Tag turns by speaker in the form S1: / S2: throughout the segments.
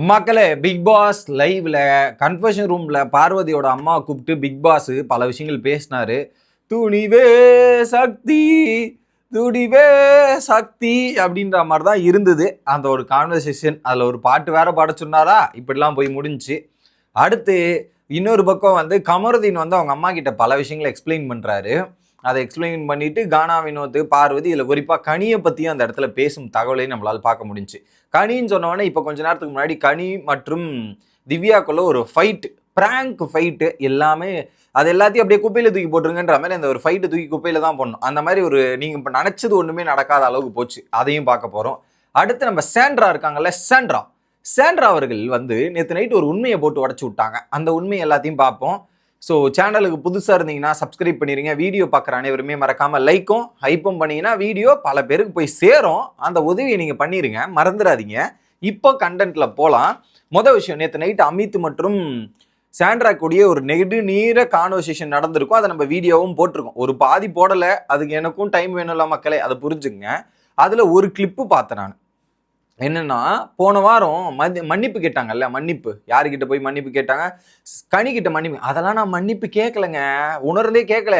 S1: மக்களே, big pass லைவ்ல confession ரூம்ல பார்வதியோட அம்மா கூப்பிட்டு பிக் பாஸ் பல விஷயங்கள் பேசினாரு. துணிவே சக்தி, துணிவே சக்தி அப்படின்ற மாதிரி தான் இருந்தது அந்த ஒரு கான்வர்சேஷன். அதில் ஒரு பாட்டு வேற பாட சொன்னாரா, இப்படிலாம் போய் முடிஞ்சுச்சு. அடுத்து இன்னொரு பக்கம் வந்து கமருதீன் வந்து அவங்க அம்மா கிட்ட பல விஷயங்களை எக்ஸ்பிளைன் பண்ணுறாரு. அதை எக்ஸ்பிளைன் பண்ணிட்டு கானா வினோத், பார்வதி, இதில் குறிப்பாக கனியை பற்றியும் அந்த இடத்துல பேசும் தகவலையும் நம்மளால் பார்க்க முடிஞ்சு. கனின்னு சொன்னவொடனே இப்போ கொஞ்ச நேரத்துக்கு முன்னாடி கனி மற்றும் திவ்யாக்குள்ள ஒரு ஃபைட், பிராங்க் ஃபைட்டு எல்லாமே, அது எல்லாத்தையும் அப்படியே குப்பையில் தூக்கி போட்டுருங்கன்ற மாதிரி அந்த ஒரு ஃபைட்டு தூக்கி குப்பையில் தான் போடணும். அந்த மாதிரி ஒரு நீங்கள் இப்போ நினச்சது ஒன்றுமே நடக்காத அளவுக்கு போச்சு. அதையும் பார்க்க போகிறோம். அடுத்து நம்ம சாண்ட்ரா இருக்காங்கல்ல, சாண்ட்ரா அவர்கள் வந்து நேற்று நைட்டு ஒரு உண்மையை போட்டு உடச்சி விட்டாங்க. அந்த உண்மையை எல்லாத்தையும் பார்ப்போம். ஸோ சேனலுக்கு புதுசாக இருந்தீங்கன்னா சப்ஸ்கிரைப் பண்ணிடுங்க. வீடியோ பார்க்குற அனைவருமே மறக்காமல் லைக்கும் ஹைப்பும் பண்ணிங்கன்னா வீடியோ பல பேருக்கு போய் சேரும். அந்த உதவியை நீங்கள் பண்ணிடுங்க, மறந்துடாதீங்க. இப்போ கண்டென்ட்டில் போகலாம். மொதல் விஷயம், நேற்று நைட்டு அமித் மற்றும் சாண்ட்ரா கூடிய ஒரு நெடுநீர கான்வர்சேஷன் நடந்திருக்கும். அதை நம்ம வீடியோவும் போட்டிருக்கோம். ஒரு பாதி போடலை, அதுக்கு எனக்கும் டைம் வேணும்ல மக்களே, அதை புரிஞ்சுங்க. அதில் ஒரு கிளிப்பு பார்த்தேன் நான். என்னன்னா, போன வாரம் மன்னிப்பு கேட்டாங்கல்ல, மன்னிப்பு யாருக்கிட்ட போய் மன்னிப்பு கேட்டாங்க, கனிக்கிட்ட மன்னிப்பு. அதெல்லாம் நான் மன்னிப்பு கேட்கலைங்க, உணர்ந்தே கேட்கல,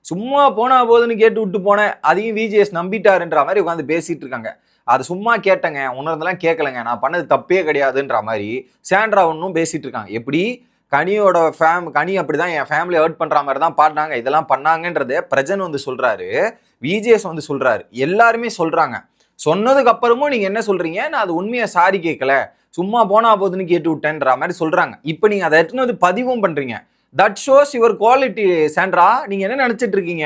S1: சும்மா போனா போதுன்னு கேட்டு விட்டு போனேன். அதையும் விஜிஎஸ் நம்பிட்டாருன்ற மாதிரி உட்காந்து பேசிட்டு இருக்காங்க. அது சும்மா கேட்டேங்க, உணர்ந்தெல்லாம் கேட்கலைங்க, நான் பண்ணது தப்பே கிடையாதுன்ற மாதிரி சாண்ட்ரா ஒன்றும் பேசிட்டு இருக்காங்க. எப்படி கனியோட கனி அப்படிதான் என் ஃபேமிலி ஹர்ட் பண்ற மாதிரி தான் பாடினாங்க, இதெல்லாம் பண்ணாங்கன்றத பிரஜன் வந்து சொல்றாரு, விஜிஎஸ் வந்து சொல்றாரு, எல்லாருமே சொல்றாங்க. சொன்னதுக்கு அப்புறமும் நீங்க என்ன சொல்றீங்க, நான் அது உண்மையை சாரி கேட்கல, சும்மா போனா போதுன்னு கேட்டு விட்டேன்ற மாதிரி சொல்றாங்க. இப்போ நீங்க அதை எடுத்துன்னு வந்து பதிவும் பண்றீங்க. That shows your quality. Sandra, நீங்க என்ன நினைச்சிட்டு இருக்கீங்க,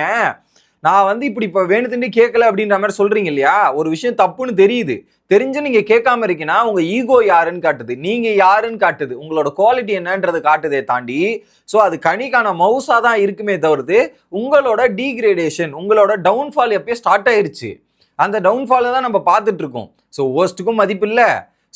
S1: நான் வந்து இப்படி இப்போ வேணுத்துட்டு கேட்கல அப்படின்ற மாதிரி சொல்றீங்க இல்லையா? ஒரு விஷயம் தப்புன்னு தெரியுது, தெரிஞ்சு நீங்க கேட்காம இருக்கீங்கன்னா உங்க ஈகோ யாருன்னு காட்டுது, நீங்க யாருன்னு காட்டுது, உங்களோட குவாலிட்டி என்னன்றது காட்டுதே தாண்டி. ஸோ அது கனிக்கான மவுசா தான் இருக்குமே தவிர்த்து உங்களோட டீக்ரேடேஷன், உங்களோட டவுன்ஃபால் எப்பயும் ஸ்டார்ட் ஆயிருச்சு. அந்த டவுன்ஃபாலை தான் நம்ம பார்த்துட்டு இருக்கோம். ஸோ ஓஸ்ட்டுக்கும் மதிப்பு இல்லை.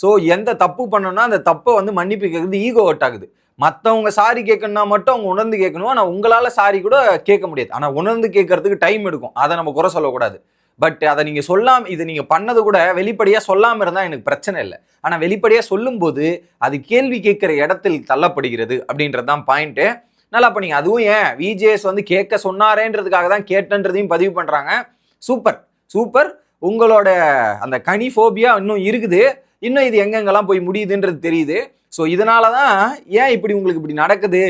S1: ஸோ எந்த தப்பு பண்ணணும்னா அந்த தப்பை வந்து மன்னிப்பு கேட்குறது ஈகோ ஹர்ட் ஆகுது. மற்றவங்க சாரி கேட்கணும்னா மட்டும் அவங்க உணர்ந்து கேட்கணும். ஆனால் உங்களால் சாரி கூட கேட்க முடியாது. ஆனால் உணர்ந்து கேட்கறதுக்கு டைம் எடுக்கும். அதை நம்ம குறை சொல்லக்கூடாது. பட் அதை நீங்கள் சொல்லாமல், இது நீங்கள் பண்ணது கூட வெளிப்படையாக சொல்லாமல் இருந்தால் எனக்கு பிரச்சனை இல்லை. ஆனால் வெளிப்படையாக சொல்லும்போது அது கேள்வி கேட்குற இடத்தில் தள்ளப்படுகிறது அப்படின்றது தான் பாயிண்ட்டு. நல்லா பண்ணீங்க. அதுவும் ஏன் விஜேஎஸ் வந்து கேட்க சொன்னாரேன்றதுக்காக தான் கேட்டன்றதையும் பதிவு பண்ணுறாங்க. Super super. உங்களோட அந்த கனி ஃபோபியா இன்னும் இருக்குது. இன்னும் இது எங்கெங்கெல்லாம் போய் முடியுதுன்றது தெரியுது. ஸோ இதனால தான் ஏன் இப்படி உங்களுக்கு இப்படி நடக்குது,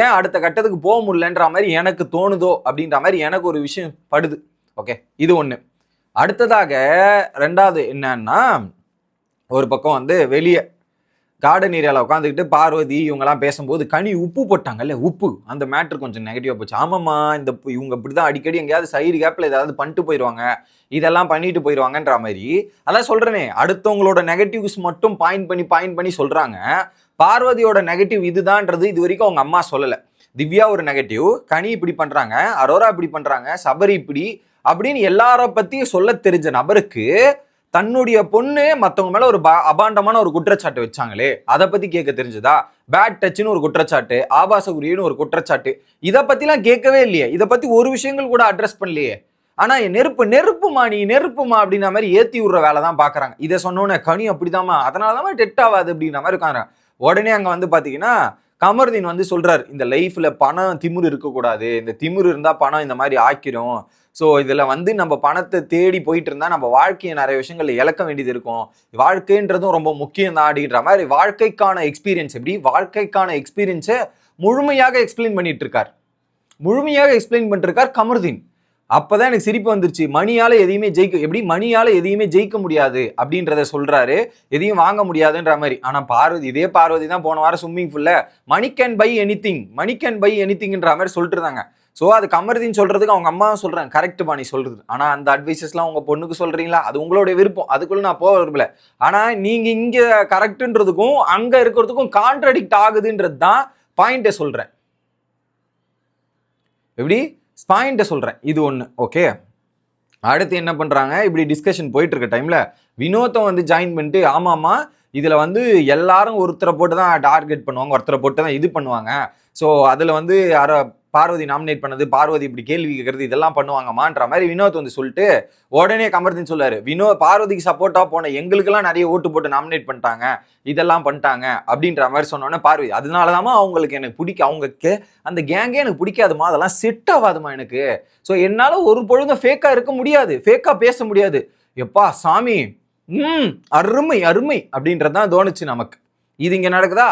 S1: ஏன் அடுத்த கட்டத்துக்கு போக முடியலன்ற மாதிரி எனக்கு தோணுதோ அப்படின்ற மாதிரி எனக்கு ஒரு விஷயம் படுது. ஓகே, இது ஒன்று. அடுத்ததாக ரெண்டாவது என்னன்னா, ஒரு பக்கம் வந்து வெளியே கார்டன் ஏரியாவில் உட்காந்துக்கிட்டு பார்வதி இவங்கெல்லாம் பேசும்போது கனி உப்பு போட்டாங்கல்ல, உப்பு, அந்த மேட்ரு கொஞ்சம் நெகட்டிவாக போச்சு. ஆமாம்மா, இந்த இவங்க இப்படி தான் அடிக்கடி எங்கேயாவது சைடு கேப்பில் ஏதாவது பண்ணிட்டு போயிடுவாங்க, இதெல்லாம் பண்ணிட்டு போயிடுவாங்கன்ற மாதிரி. அதான் சொல்கிறேனே, அடுத்தவங்களோட நெகட்டிவ்ஸ் மட்டும் பாயிண்ட் பண்ணி சொல்கிறாங்க. பார்வதியோட நெகட்டிவ் இதுதான்றது இது வரைக்கும் அவங்க அம்மா சொல்லலை. திவ்யா ஒரு நெகட்டிவ், கனி இப்படி பண்ணுறாங்க, அரோரா இப்படி பண்ணுறாங்க, சபரி இப்படி அப்படின்னு எல்லார பற்றியும் சொல்ல தெரிஞ்ச நபருக்கு தன்னுடைய பொண்ணு மற்றவங்க மேல ஒரு அபாண்டமான ஒரு குற்றச்சாட்டு வச்சாங்களே, அதை பத்தி கேட்க தெரிஞ்சதா? பேட் டச்னு ஒரு குற்றச்சாட்டு, ஆபாச குறின்னு ஒரு குற்றச்சாட்டு, இதை பத்திலாம் கேட்கவே இல்லையே. இதை பத்தி ஒரு விஷயங்கள் கூட அட்ரஸ் பண்ணலையே. ஆனா நெருப்புமா நீ நெருப்புமா அப்படின்ற மாதிரி ஏத்தி விடுற வேலை தான் பாக்குறாங்க. இதை சொன்னோன்னே கனி அப்படிதாம்மா, அதனாலதான் டெட் ஆகாது அப்படின்ற மாதிரி இருக்காங்க. உடனே அங்க வந்து பாத்தீங்கன்னா கமருதீன் வந்து சொல்றாரு, இந்த லைஃப்ல பணம் திமிரு இருக்கக்கூடாது, இந்த திமிரு இருந்தா பணம் இந்த மாதிரி ஆக்கிரும். ஸோ இதில் வந்து நம்ம பணத்தை தேடி போயிட்டு இருந்தால் நம்ம வாழ்க்கையை நிறைய விஷயங்கள் இழக்க வேண்டியது இருக்கும். வாழ்க்கைன்றதும் ரொம்ப முக்கியம் தான் அப்படின்ற மாதிரி வாழ்க்கைக்கான எக்ஸ்பீரியன்ஸ், எப்படி வாழ்க்கைக்கான எக்ஸ்பீரியன்ஸை முழுமையாக எக்ஸ்பிளைன் பண்ணிட்டு இருக்கார் கமருதீன். அப்போதான் எனக்கு சிரிப்பு வந்துருச்சு. மணியால் எதையுமே ஜெயிக்க முடியாது அப்படின்றத சொல்றாரு, எதையும் வாங்க முடியாதுன்ற மாதிரி. ஆனால் இதே பார்வதி தான் போன வாரம் ஸ்விம்மிங் ஃபுல்ல மணி கேன் பை எனிதிங்ன்ற மாதிரி சொல்லிட்டு இருந்தாங்க. ஸோ அது கமருதீன் சொல்றதுக்கு அவங்க அம்மா சொல்றாங்க, கரெக்ட் பண்ணி சொல்றது. ஆனால் அந்த அட்வைசஸ்லாம் உங்க பொண்ணுக்கு சொல்றீங்களா, அது உங்களுடைய விருப்பம், அதுக்குள்ள நான் போக விரும்பல. ஆனால் நீங்க இங்க கரெக்டுன்றதுக்கும் அங்க இருக்கிறதுக்கும் கான்ட்ரடிக்ட் ஆகுதுன்றது தான் பாயிண்ட்டை சொல்றேன். எப்படி பாயிண்ட்டை சொல்றேன், இது ஒன்று. ஓகே, அடுத்து என்ன பண்றாங்க, இப்படி டிஸ்கஷன் போயிட்டு இருக்க டைம்ல வினோத்தம் வந்து ஜாயின் பண்ணிட்டு, ஆமாமா இதுல வந்து எல்லாரும் ஒருத்தரை போட்டு தான் டார்கெட் பண்ணுவாங்க, ஒருத்தரை போட்டு தான் இது பண்ணுவாங்க. ஸோ அதுல வந்து பார்வதி நாமினேட் பண்ணது, பார்வதி இப்படி கேள்வி கேட்கறது இதெல்லாம் பண்ணுவாங்கம்மான்ற மாதிரி வினோத் வந்து சொல்லிட்டு உடனே கமர்தீன் சொல்லாரு, பார்வதிக்கு சப்போர்ட்டா போன எங்களுக்கெல்லாம் நிறைய ஓட்டு போட்டு நாமினேட் பண்ணிட்டாங்க, இதெல்லாம் பண்ணிட்டாங்க அப்படின்ற மாதிரி சொன்னோன்னே பார்வதி, அதனாலதாம்மா அவங்களுக்கு எனக்கு பிடிக்கும், அவங்க அந்த கேங்கே எனக்கு பிடிக்காதுமா, அதெல்லாம் செட் ஆகாதுமா எனக்கு. ஸோ என்னால ஒரு பொழுதும் ஃபேக்கா இருக்க முடியாது, ஃபேக்கா பேச முடியாது. எப்பா சாமி, அருமை அருமை அப்படின்றதான் தோணுச்சு நமக்கு. இது இங்க நடக்குதா?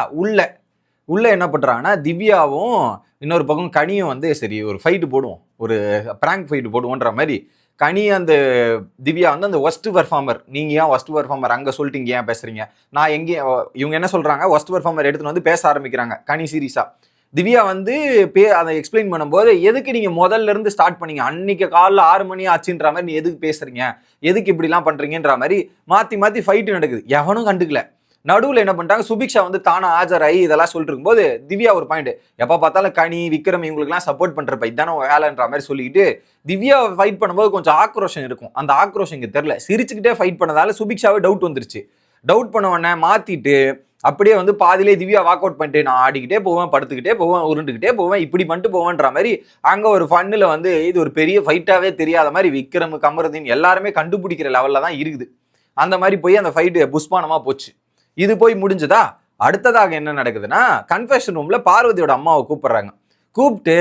S1: உள்ள என்ன பண்றாங்கன்னா திவ்யாவும் இன்னொரு பக்கம் கனியும் வந்து சரி ஒரு ஃபைட்டு போடுவோம், ஒரு பிராங்க் ஃபைட்டு போடுவோன்ற மாதிரி கனி அந்த திவ்யா வந்து அந்த ஒஸ்ட் பெர்ஃபார்மர், நீங்க ஏன் ஒஸ்ட் பெர்ஃபார்மர் அங்க சொல்லிட்டு ஏன் பேசுறீங்க, நான் எங்கேயும் இவங்க என்ன சொல்றாங்க, ஒஸ்ட் பெர்ஃபார்மர் எடுத்துன்னு வந்து பேச ஆரம்பிக்கிறாங்க கனி சீரியஸா. திவ்யா வந்து அதை எக்ஸ்பிளைன் பண்ணும்போது, எதுக்கு நீங்க முதல்ல இருந்து ஸ்டார்ட் பண்ணீங்க, அன்னைக்கு காலைல 6 மணி ஆச்சுன்ற மாதிரி நீ எதுக்கு பேசுறீங்க, எதுக்கு இப்படிலாம் பண்றீங்கன்ற மாதிரி மாத்தி ஃபைட்டு நடக்குது, எவனும் கண்டுக்கல. நடுவில் என்ன பண்ணிட்டாங்க, சுபிக்ஷா வந்து தானா ஆஜராகி இதெல்லாம் சொல்லிட்டு இருக்கும்போது திவ்யா ஒரு பாயிண்ட், எப்போ பார்த்தாலும் கனி விக்ரம் இவங்களுக்குலாம் சப்போர்ட் பண்றப்ப இதான வேலைன்ற மாதிரி சொல்லிக்கிட்டு திவ்யா ஃபைட் பண்ணும்போது கொஞ்சம் ஆக்ரோஷம் இருக்கும், அந்த ஆக்ரோஷம் இங்கே தெரியல, சிரிச்சுக்கிட்டே ஃபைட் பண்ணதால சுபிக்ஷாவே டவுட் வந்துருச்சு. டவுட் பண்ண உடனே மாத்திட்டு அப்படியே வந்து பாதிலே திவ்யா வாக் அவுட் பண்ணிட்டு நான் ஆடிக்கிட்டே போவேன், படுத்துக்கிட்டே போவேன், உருண்டுக்கிட்டே போவேன், இப்படி பண்ணிட்டு போவேன்ற மாதிரி அங்கே ஒரு ஃபன்னில் வந்து இது ஒரு பெரிய ஃபைட்டாகவே தெரியாத மாதிரி விக்ரம் கமருதீன் எல்லாருமே கண்டுபிடிக்கிற லெவலில் தான் இருக்குது. அந்த மாதிரி போய் அந்த ஃபைட்டு புஷ்பானமாக போச்சு. இது போய் முடிஞ்சதா? அடுத்ததாக என்ன நடக்குதுன்னா, கன்ஃபெஷன் ரூம்ல பார்வதியோட அம்மாவை கூப்பிட்டு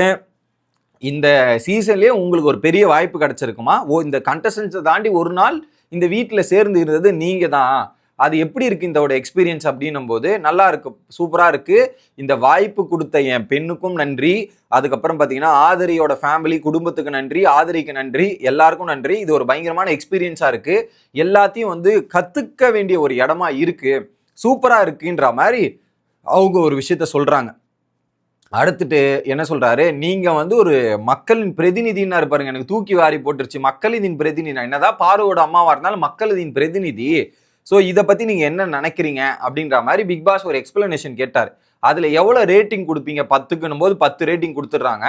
S1: இந்த சீசன்லயே உங்களுக்கு ஒரு பெரிய வாய்ப்பு கிடைச்சிருக்குமா, இந்த கண்டஸ்டன்ஸை தாண்டி ஒரு நாள் இந்த வீட்டில் சேர்ந்து இருந்தது நீங்க தான், அது எப்படி இருக்கு இதோட எக்ஸ்பீரியன்ஸ் அப்படின்னும் போது, நல்லா இருக்கு, சூப்பரா இருக்கு, இந்த வாய்ப்பு கொடுத்த என் பெண்ணுக்கும் நன்றி, அதுக்கப்புறம் பார்த்தீங்கன்னா ஆதரியோட ஃபேமிலி குடும்பத்துக்கு நன்றி, ஆதரிக்கு நன்றி, எல்லாருக்கும் நன்றி, இது ஒரு பயங்கரமான எக்ஸ்பீரியன்ஸா இருக்கு, எல்லாத்தையும் வந்து கத்துக்க வேண்டிய ஒரு இடமா இருக்கு, சூப்பரா இருக்குன்ற மாதிரி அவங்க ஒரு விஷயத்த சொல்றாங்க. அடுத்துட்டு என்ன சொல்றாரு, நீங்க வந்து ஒரு மக்களின் பிரதிநிதினா இருப்பாருங்க, எனக்கு தூக்கி வாரி போட்டுருச்சு, மக்களின் பிரதிநிதி, என்னதான் பார்வோட அம்மாவா இருந்தாலும் மக்களின் பிரதிநிதி, ஸோ இதை பத்தி நீங்க என்ன நினைக்கிறீங்க அப்படின்ற மாதிரி பிக் பாஸ் ஒரு எக்ஸ்பிளனேஷன் கேட்டார். அதுல எவ்வளவு ரேட்டிங் கொடுப்பீங்க, 10க்குன்னும் போது 10 ரேட்டிங் கொடுத்துட்றாங்க.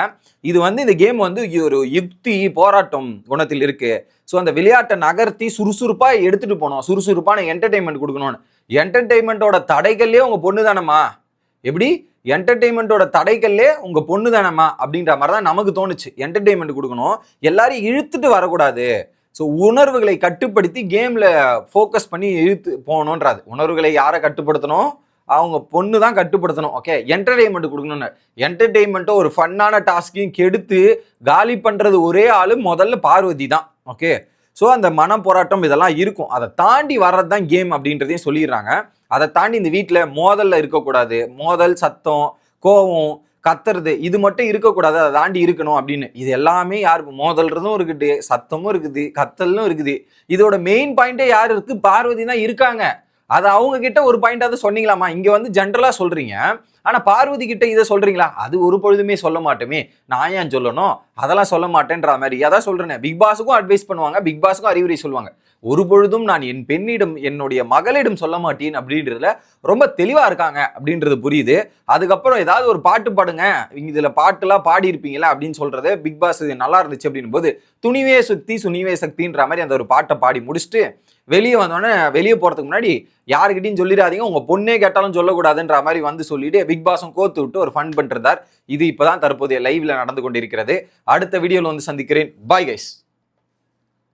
S1: இது வந்து இந்த கேம் வந்து ஒரு யுக்தி போராட்டம் குணத்தில் இருக்கு, ஸோ அந்த விளையாட்டை நகர்த்தி சுறுசுறுப்பா எடுத்துட்டு போனோம், சுறுசுறுப்பான என்டர்டைன்மெண்ட் கொடுக்கணும்னு. என்டர்டைன்மெண்ட்டோட தடைகள்லேயே உங்க பொண்ணு தானம்மா, எப்படி என்டர்டைன்மெண்ட்டோட தடைகள்லே உங்க பொண்ணு தானம்மா அப்படின்ற மாதிரி தான் நமக்கு தோணுச்சு. என்டர்டைன்மெண்ட் கொடுக்கணும், எல்லாரையும் இழுத்துட்டு வரக்கூடாது, ஸோ உணர்வுகளை கட்டுப்படுத்தி கேம்ல ஃபோக்கஸ் பண்ணி இழுத்து போகணுன்றாது. உணர்வுகளை யாரை கட்டுப்படுத்தணும், அவங்க பொண்ணு தான் கட்டுப்படுத்தணும். ஓகே, என்டர்டைன்மெண்ட் கொடுக்கணும்னு. என்டர்டைன்மெண்ட்டோ ஒரு ஃபன்னான டாஸ்கையும் கெடுத்து காலி பண்றது ஒரே ஆளு முதல்ல பார்வதி தான். ஓகே, ஸோ அந்த மன போராட்டம் இதெல்லாம் இருக்கும், அதை தாண்டி வர்றது தான் கேம் அப்படின்றதையும் சொல்லிடுறாங்க. அதை தாண்டி இந்த வீட்டில் மோதல்ல இருக்கக்கூடாது, மோதல், சத்தம், கோவம், கத்துறது இது மட்டும் இருக்கக்கூடாது, அதை தாண்டி இருக்கணும் அப்படின்னு. இது எல்லாமே யாருக்கு, மோதல்றதும் இருக்குது, சத்தமும் இருக்குது, கத்தலும் இருக்குது. இதோட மெயின் பாயிண்டே யாரு இருக்கு, பார்வதி தான் இருக்காங்க. அதை அவங்க கிட்ட ஒரு பாயிண்டாவது சொன்னீங்களாமா, இங்க வந்து ஜென்ரலா சொல்றீங்க, ஆனா பார்வதி கிட்ட இதை சொல்றீங்களா, அது ஒரு பொழுதுமே சொல்ல மாட்டோமே, நான் ஏன் சொல்லணும், அதெல்லாம் சொல்ல மாட்டேன்ற மாதிரி. அதான் சொல்றேன், பிக் பாஸுக்கும் அட்வைஸ் பண்ணுவாங்க, பிக் பாஸுக்கும் அறிவுரை சொல்லுவாங்க, ஒரு பொழுதும் நான் என் பெண்ணிடம் என்னுடைய மகளிடம் சொல்ல மாட்டேன் அப்படின்றதுல ரொம்ப தெளிவா இருக்காங்க அப்படின்றது புரியுது. அதுக்கப்புறம் ஏதாவது ஒரு பாட்டு பாடுங்க, இதுல பாட்டுலாம் பாடி இருப்பீங்களா அப்படின்னு சொல்றது பிக் பாஸ் நல்லா இருந்துச்சு அப்படின்னும் போது, துணிவே சுத்தி சுனிவே சக்தின்ற மாதிரி அந்த ஒரு பாட்டை பாடி முடிச்சுட்டு வெளியே வந்தோடனே, வெளியே போறதுக்கு முன்னாடி யாருக்கிட்டையும் சொல்லிடாதீங்க, உங்க பொண்ணே கேட்டாலும் சொல்லக்கூடாதுன்ற மாதிரி வந்து சொல்லிட்டு பிக் பாஸும் கோத்து விட்டு ஒரு ஃபன் பண்றார். இது இப்பதான் தற்போதைய லைவ்ல நடந்து கொண்டிருக்கிறது. அடுத்த வீடியோல வந்து சந்திக்கிறேன். Bye guys.